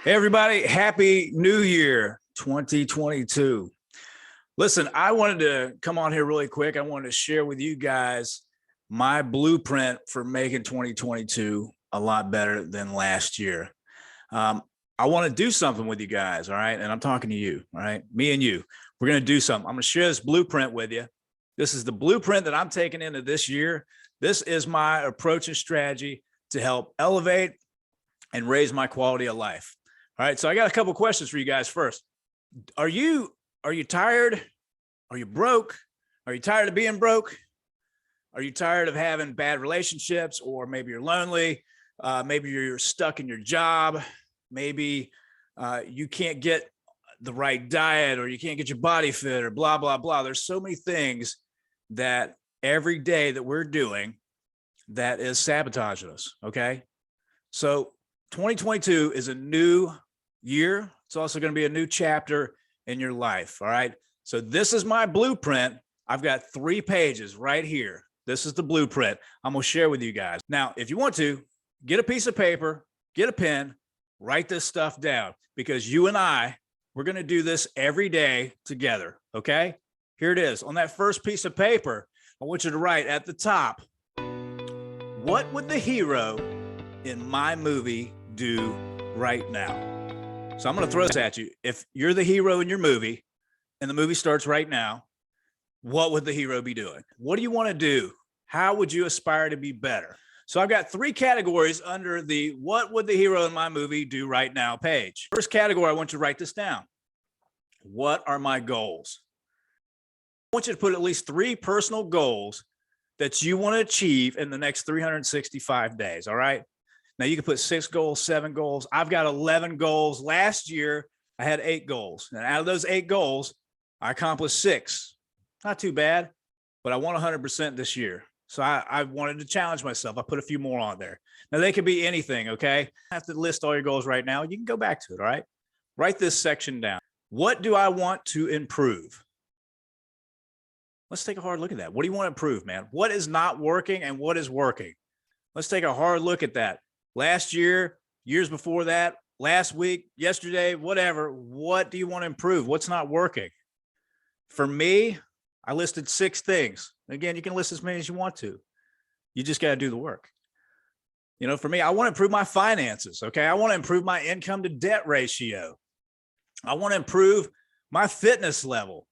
Hey, everybody, happy new year 2022. Listen, I wanted to come on here really quick. I wanted to share with you guys my blueprint for making 2022 a lot better than last year. I want to do something with you guys, all right? And I'm talking to you, all right? Me and you. We're going to do something. I'm going to share this blueprint with you. This is the blueprint that I'm taking into this year. This is my approach and strategy to help elevate and raise my quality of life. All right, so I got a couple of questions for you guys first. Are you tired? Are you broke? Are you tired of being broke? Are you tired of having bad relationships? Or maybe you're lonely. Maybe you're stuck in your job. Maybe you can't get the right diet, or you can't get your body fit, or blah, blah, blah. There's so many things that every day that we're doing that is sabotaging us, okay? So 2022 is a new year. It's also going to be a new chapter in your life. All right. So this is my blueprint. I've got 3 pages right here. This is the blueprint I'm going to share with you guys. Now, if you want to, get a piece of paper, get a pen, write this stuff down, because you and we're going to do this every day together. Okay. Here it is. On that first piece of paper, I want you to write at the top, what would the hero in my movie do right now? So I'm going to throw this at you. If you're the hero in your movie and the movie starts right now, what would the hero be doing? What do you want to do? How would you aspire to be better? So I've got 3 categories under the what would the hero in my movie do right now page. First category, I want you to write this down. What are my goals? I want you to put at least 3 personal goals that you want to achieve in the next 365 days. All right. Now you can put 6 goals, 7 goals. I've got 11 goals. Last year, I had 8 goals. And out of those 8 goals, I accomplished 6. Not too bad, but I want 100% this year. So I wanted to challenge myself. I put a few more on there. Now they could be anything, okay? I have to list all your goals right now. You can go back to it, all right? Write this section down. What do I want to improve? Let's take a hard look at that. What do you want to improve, man? What is not working and what is working? Let's take a hard look at that. Last year, years before that, last week, yesterday, whatever. What do you want to improve? What's not working? For me, I listed 6 things. Again, you can list as many as you want to. You just got to do the work. You know, for me, I want to improve my finances. Okay. I want to improve my income to debt ratio. I want to improve my fitness level.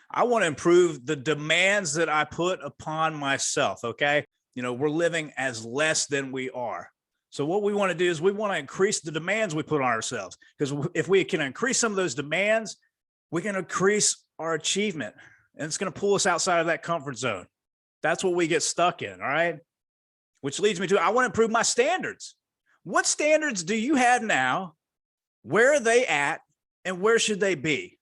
I want to improve the demands that I put upon myself. Okay. You know, we're living as less than we are. So what we want to do is we want to increase the demands we put on ourselves, because if we can increase some of those demands, we can increase our achievement, and it's going to pull us outside of that comfort zone. That's what we get stuck in. All right. Which leads me to, I want to improve my standards. What standards do you have now? Where are they at? And where should they be?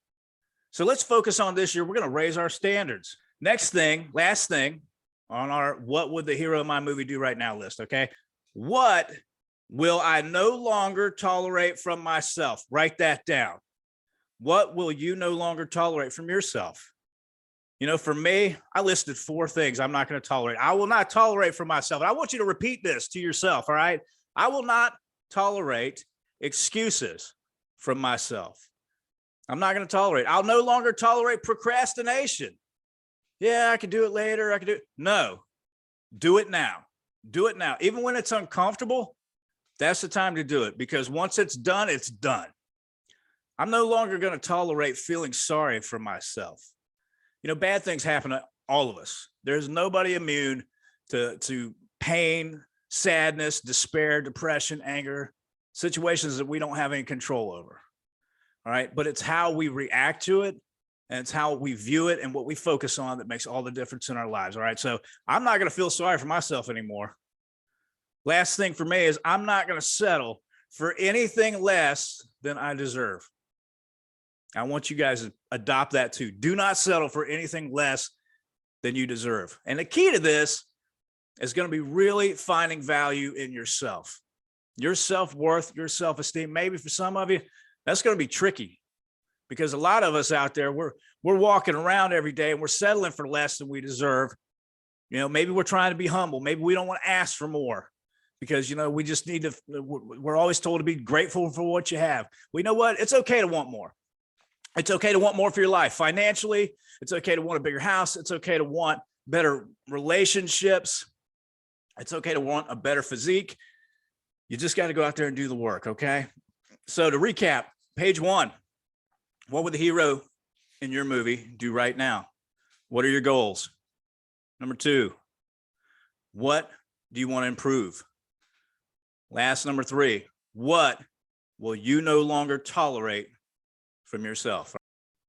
So let's focus on this year. We're going to raise our standards. Next thing, last thing on our what would the hero of my movie do right now list. Okay. What will I no longer tolerate from myself? Write that down. What will you no longer tolerate from yourself? You know, for me, I listed 4 things I'm not going to tolerate. I will not tolerate from myself. And I want you to repeat this to yourself. All right. I will not tolerate excuses from myself. I'm not going to tolerate. I'll no longer tolerate procrastination. Yeah, I can do it later. I can do it. No, do it now. Do it now. Even when it's uncomfortable, that's the time to do it, because once it's done, it's done. I'm no longer going to tolerate feeling sorry for myself. You know, bad things happen to all of us. There's nobody immune to pain, sadness, despair, depression, anger, situations that we don't have any control over. All right. But it's how we react to it, and it's how we view it and what we focus on that makes all the difference in our lives. All right. So I'm not going to feel sorry for myself anymore. Last thing for me is I'm not going to settle for anything less than I deserve. I want you guys to adopt that too. Do not settle for anything less than you deserve. And the key to this is going to be really finding value in yourself, your self-worth, your self-esteem. Maybe for some of you, that's going to be tricky, because a lot of us out there, we're walking around every day and we're settling for less than we deserve. You know, maybe we're trying to be humble. Maybe we don't want to ask for more, because, you know, we just need to, we're always told to be grateful for what you have. We know what? It's okay to want more. It's okay to want more for your life. Financially, it's okay to want a bigger house. It's okay to want better relationships. It's okay to want a better physique. You just got to go out there and do the work, okay? So to recap, page 1, what would the hero in your movie do right now? What are your goals? Number 2, what do you want to improve? Last, number 3, what will you no longer tolerate from yourself?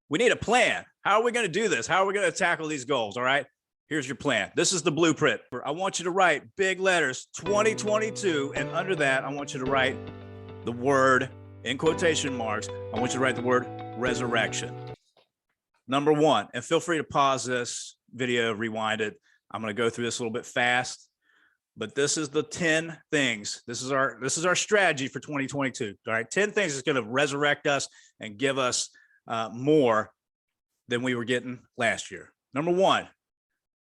We need a plan. How are we going to do this? How are we going to tackle these goals? All right. Here's your plan. This is the blueprint. I want you to write big letters 2022. And under that, I want you to write the word in quotation marks. I want you to write the word resurrection. Number 1, and feel free to pause this video, rewind it. I'm going to go through this a little bit fast, but this is the 10 things. This is our strategy for 2022. All right. 10 things that's going to resurrect us and give us more than we were getting last year. Number 1,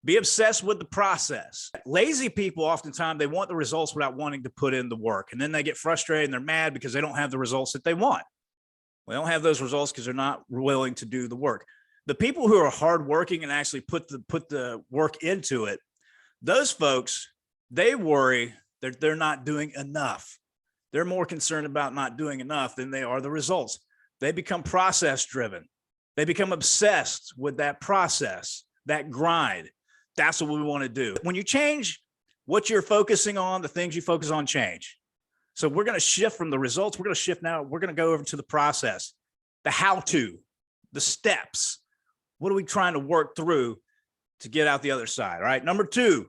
be obsessed with the process. Lazy people, oftentimes, they want the results without wanting to put in the work. And then they get frustrated and they're mad because they don't have the results that they want. Well, they don't have those results because they're not willing to do the work. The people who are hardworking and actually put the work into it, those folks, they worry that they're not doing enough. They're more concerned about not doing enough than they are the results. They become process driven. They become obsessed with that process, that grind. That's what we want to do. When you change what you're focusing on, the things you focus on change. So we're going to shift from the results. We're going to shift now. We're going to go over to the process, the how-to, the steps. What are we trying to work through to get out the other side? All right. Number 2,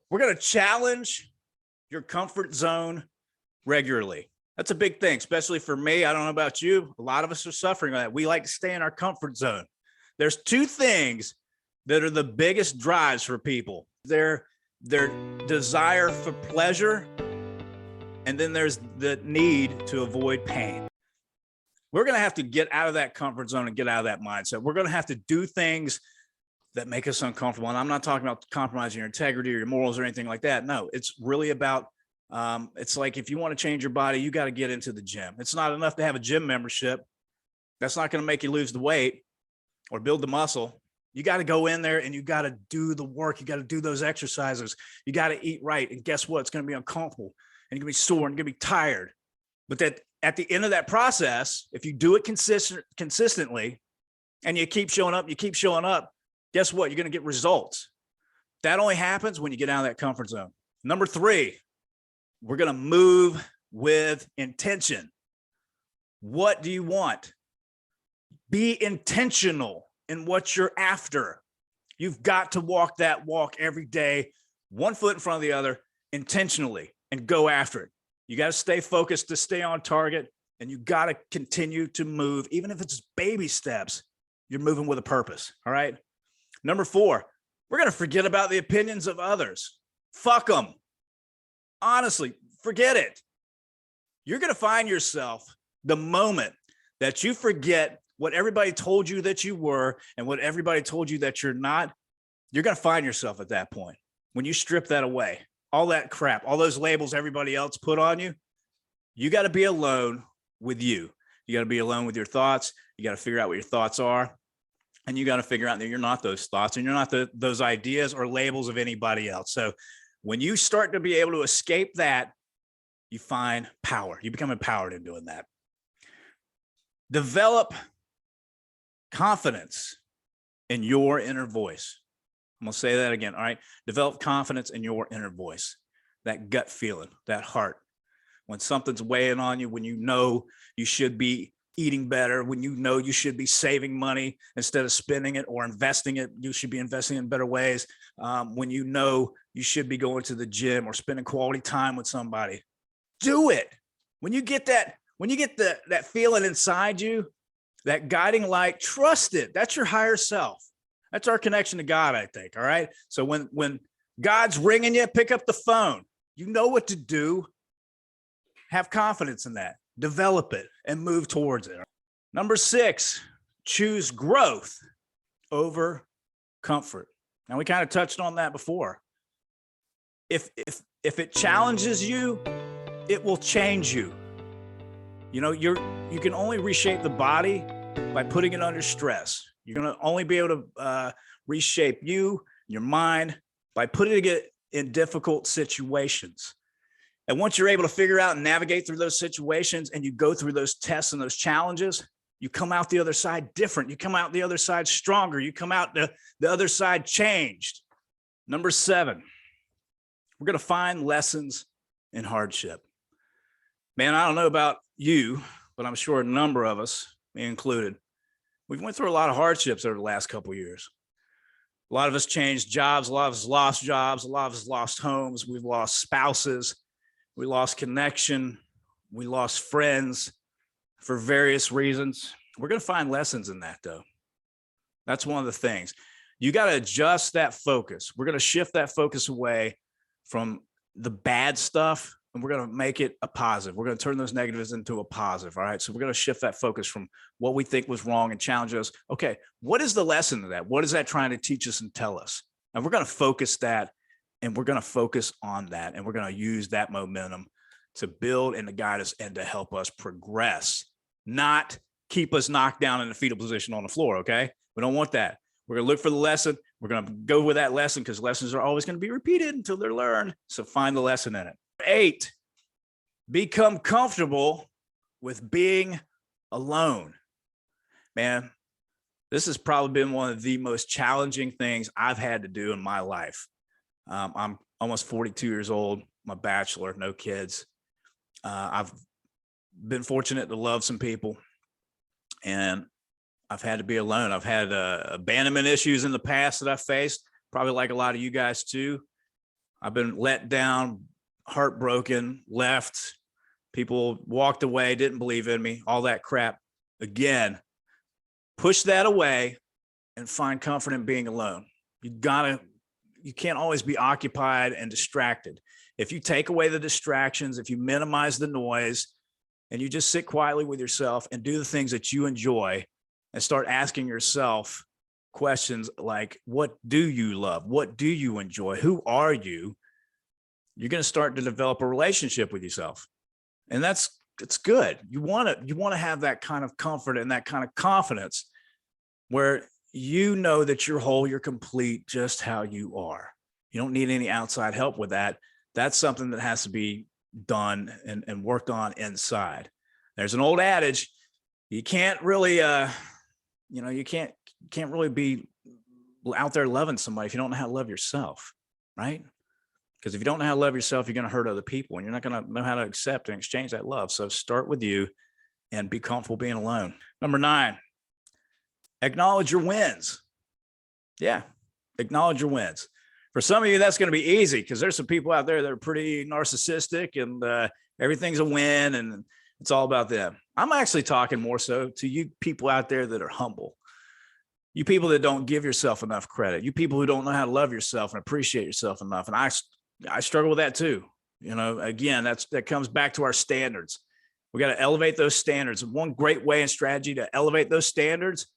we're going to challenge your comfort zone regularly. That's a big thing, especially for me. I don't know about you. A lot of us are suffering with that. We like to stay in our comfort zone. There's 2 things that are the biggest drives for people. Their desire for pleasure, and then there's the need to avoid pain. We're going to have to get out of that comfort zone and get out of that mindset. We're going to have to do things that make us uncomfortable. And I'm not talking about compromising your integrity or your morals or anything like that. No, it's really about, it's like if you want to change your body, you got to get into the gym. It's not enough to have a gym membership. That's not going to make you lose the weight or build the muscle. You got to go in there and you got to do the work. You got to do those exercises. You got to eat right. And guess what? It's going to be uncomfortable and you're going to be sore and you're going to be tired. But that at the end of that process, if you do it consistently and you keep showing up, guess what? You're going to get results. That only happens when you get out of that comfort zone. Number 3, we're going to move with intention. What do you want? Be intentional in what you're after. You've got to walk that walk every day, one foot in front of the other, intentionally, and go after it. You got to stay focused to stay on target, and you got to continue to move. Even if it's baby steps, you're moving with a purpose. All right. Number 4, we're going to forget about the opinions of others. Fuck them. Honestly, forget it. You're going to find yourself the moment that you forget what everybody told you that you were and what everybody told you that you're not. You're going to find yourself at that point when you strip that away. All that crap, all those labels everybody else put on you, you got to be alone with you. You got to be alone with your thoughts. You got to figure out what your thoughts are. And you got to figure out that you're not those thoughts and you're not those ideas or labels of anybody else. So when you start to be able to escape that, you find power. You become empowered in doing that. Develop confidence in your inner voice. I'm going to say that again. All right. Develop confidence in your inner voice, that gut feeling, that heart. When something's weighing on you, when you know you should be eating better, when you know you should be saving money instead of spending it or investing it, you should be investing in better ways. When you know you should be going to the gym or spending quality time with somebody, do it. When you get that feeling inside you, that guiding light, trust it. That's your higher self. That's our connection to God, I think. All right. So when God's ringing you, pick up the phone. You know what to do. Have confidence in that. Develop it and move towards it. Number 6, choose growth over comfort. Now, we kind of touched on that before. If if it challenges you, it will change you. You know, you can only reshape the body by putting it under stress. You're going to only be able to reshape you, your mind, by putting it in difficult situations. And once you're able to figure out and navigate through those situations and you go through those tests and those challenges, you come out the other side different. You come out the other side stronger. You come out the other side changed. Number 7, we're going to find lessons in hardship. Man, I don't know about you, but I'm sure a number of us, me included, we've went through a lot of hardships over the last couple of years. A lot of us changed jobs. A lot of us lost jobs. A lot of us lost homes. We've lost spouses. We lost connection. We lost friends for various reasons. We're going to find lessons in that, though. That's one of the things. You got to adjust that focus. We're going to shift that focus away from the bad stuff, and we're going to make it a positive. We're going to turn those negatives into a positive. All right. So we're going to shift that focus from what we think was wrong and challenge us. Okay. What is the lesson of that? What is that trying to teach us and tell us? And we're going to focus that, and we're going to focus on that. And we're going to use that momentum to build and to guide us and to help us progress, not keep us knocked down in a fetal position on the floor. Okay. We don't want that. We're going to look for the lesson. We're going to go with that lesson because lessons are always going to be repeated until they're learned. So find the lesson in it. 8, become comfortable with being alone. Man, this has probably been one of the most challenging things I've had to do in my life. I'm almost 42 years old. I'm a bachelor, no kids. I've been fortunate to love some people, and I've had to be alone. I've had abandonment issues in the past that I've faced, probably like a lot of you guys too. I've been let down, heartbroken, left. People walked away, didn't believe in me, all that crap. Again, push that away and find comfort in being alone. You can't always be occupied and distracted. If you take away the distractions, if you minimize the noise, and you just sit quietly with yourself and do the things that you enjoy, and start asking yourself questions like, what do you love? What do you enjoy? Who are you? You're going to start to develop a relationship with yourself. And it's good. You want to have that kind of comfort and that kind of confidence where you know that you're whole, you're complete just how you are. You don't need any outside help with that. That's something that has to be done and worked on inside. There's an old adage, you can't really, you can't really be out there loving somebody if you don't know how to love yourself, right? Because if you don't know how to love yourself, you're going to hurt other people, and you're not going to know how to accept and exchange that love. So start with you and be comfortable being alone. Number 9, acknowledge your wins. Yeah, acknowledge your wins. For some of you, that's going to be easy because there's some people out there that are pretty narcissistic and everything's a win and it's all about them. I'm actually talking more so to you people out there that are humble. You people that don't give yourself enough credit. You people who don't know how to love yourself and appreciate yourself enough. And I struggle with that too. You know, again, that comes back to our standards. We got to elevate those standards. And one great way and strategy to elevate those standards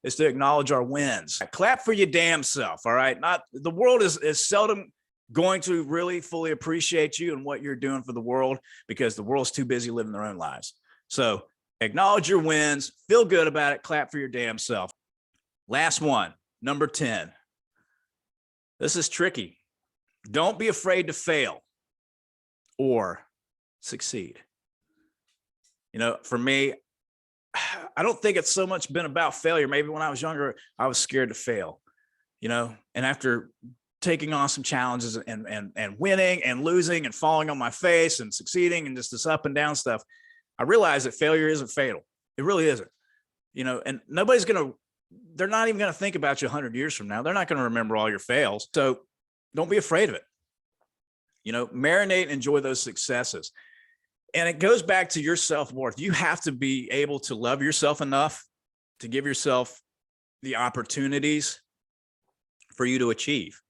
is to acknowledge our wins. Clap for your damn self. All right. The world is seldom going to really fully appreciate you and what you're doing for the world because the world's too busy living their own lives. So acknowledge your wins, feel good about it, clap for your damn self. Last one, number 10. This is tricky. Don't be afraid to fail or succeed. You know, for me, I don't think it's so much been about failure. Maybe when I was younger, I was scared to fail, you know, and after taking on some challenges and winning and losing and falling on my face and succeeding and just this up and down stuff, I realized that failure isn't fatal. It really isn't, you know, and they're not even going to think about you 100 years from now. They're not going to remember all your fails. So don't be afraid of it. You know, marinate and enjoy those successes. And it goes back to your self-worth. You have to be able to love yourself enough to give yourself the opportunities for you to achieve.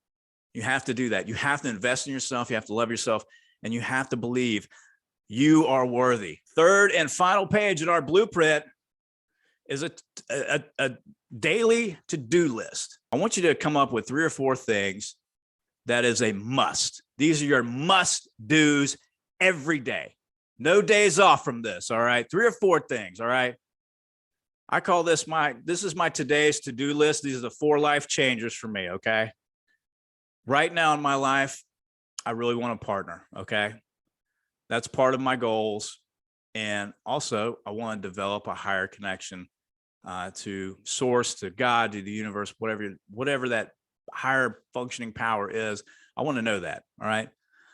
You have to do that. You have to invest in yourself. You have to love yourself, and you have to believe you are worthy. Third and final page in our blueprint is a daily to-do list. I want you to come up with 3 or 4 things that is a must. These are your must do's every day. No days off from this. All right. 3 or 4 things. All right. I call this this is my today's to-do list. These are the 4 life changers for me. Okay. Right now in my life, I really want a partner. Okay. That's part of my goals. And also I want to develop a higher connection to source, to God, to the universe, whatever that higher functioning power is. I want to know that. All right.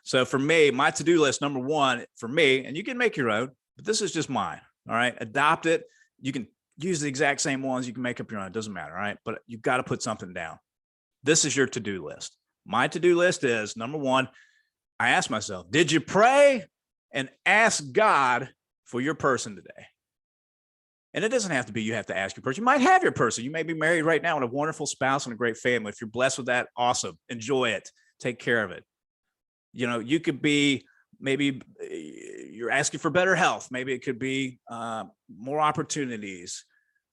So for me, my to-do list, number 1 for me, and you can make your own, but this is just mine. All right. Adopt it. You can use the exact same ones. You can make up your own. It doesn't matter. All right. But you've got to put something down. This is your to-do list. My to-do list is, number 1, I ask myself, did you pray and ask God for your person today? And it doesn't have to be you have to ask your person. You might have your person. You may be married right now with a wonderful spouse and a great family. If you're blessed with that, awesome. Enjoy it. Take care of it. You know, you could be, maybe you're asking for better health. Maybe it could be more opportunities.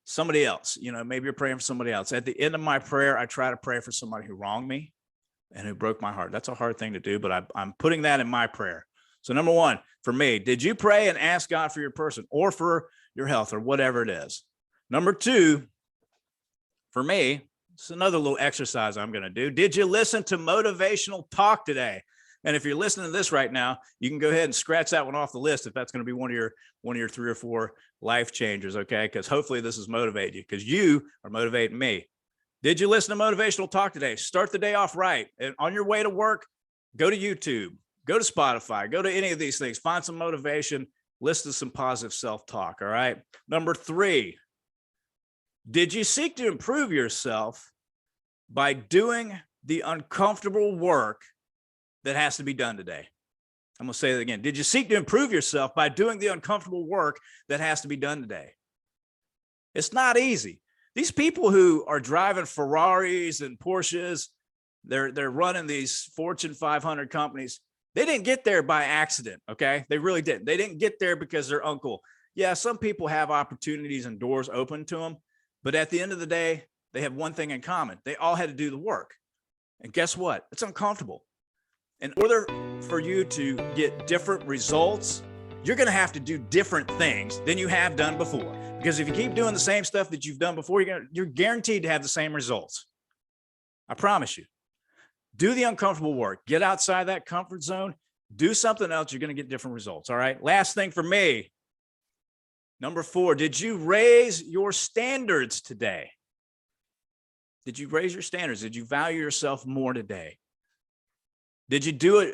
Somebody else, you know, maybe you're praying for somebody else. At the end of my prayer, I try to pray for somebody who wronged me and who broke my heart. That's a hard thing to do, but I'm putting that in my prayer. So number 1, for me, did you pray and ask God for your person or for your health or whatever it is? Number 2, for me, it's another little exercise I'm going to do. Did you listen to motivational talk today? And if you're listening to this right now, you can go ahead and scratch that one off the list if that's going to be one of your 3 or 4 life changers, okay? Because hopefully this is motivating you, because you are motivating me. Did you listen to motivational talk today? Start the day off right. And on your way to work, go to YouTube, go to Spotify, go to any of these things, find some motivation, listen to some positive self-talk, all right? Number 3, did you seek to improve yourself by doing the uncomfortable work that has to be done today? I'm going to say that again. Did you seek to improve yourself by doing the uncomfortable work that has to be done today? It's not easy. These people who are driving Ferraris and Porsches, they're running these Fortune 500 companies. They didn't get there by accident. Okay. They really didn't. They didn't get there because their uncle. Yeah. Some people have opportunities and doors open to them, but at the end of the day, they have one thing in common. They all had to do the work. And guess what? It's uncomfortable. In order for you to get different results, you're going to have to do different things than you have done before. Because if you keep doing the same stuff that you've done before, you're guaranteed to have the same results. I promise you. Do the uncomfortable work. Get outside that comfort zone. Do something else. You're going to get different results. All right. Last thing for me. Number 4, did you raise your standards today? Did you raise your standards? Did you value yourself more today? Did you do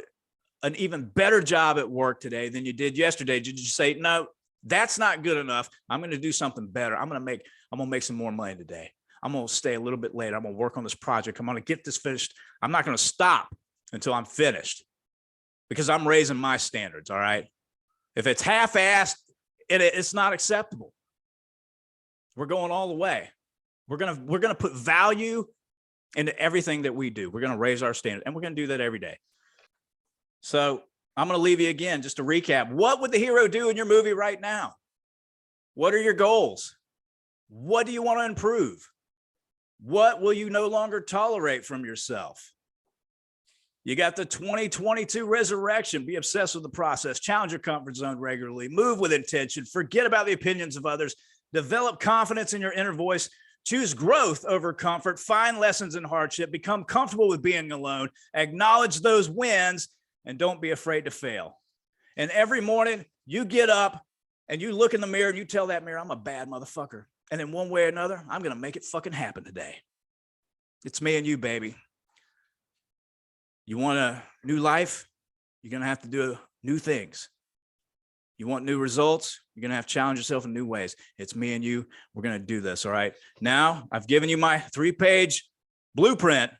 an even better job at work today than you did yesterday? Did you say, no, that's not good enough. I'm going to do something better. I'm going to make some more money today. I'm going to stay a little bit later. I'm going to work on this project. I'm going to get this finished. I'm not going to stop until I'm finished because I'm raising my standards. All right. If it's half-assed, it's not acceptable. We're going all the way. We're going to put value into everything that we do. We're going to raise our standard, and we're going to do that every day. So I'm going to leave you again, just to recap. What would the hero do in your movie right now? What are your goals? What do you want to improve? What will you no longer tolerate from yourself? You got the 2022 resurrection. Be obsessed with the process. Challenge your comfort zone regularly. Move with intention. Forget about the opinions of others. Develop confidence in your inner voice. Choose growth over comfort. Find lessons in hardship. Become comfortable with being alone. Acknowledge those wins and don't be afraid to fail. And every morning you get up and you look in the mirror and you tell that mirror, I'm a bad motherfucker. And in one way or another, I'm going to make it fucking happen today. It's me and you, baby. You want a new life? You're going to have to do new things. You want new results? You're going to have to challenge yourself in new ways. It's me and you. We're going to do this. All right. Now I've given you my 3-page blueprint.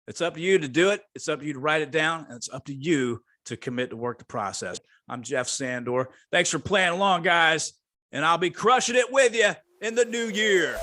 It's up to you to do it. It's up to you to write it down. And it's up to you to commit to work the process. I'm Jeff Sandor. Thanks for playing along, guys. And I'll be crushing it with you in the new year.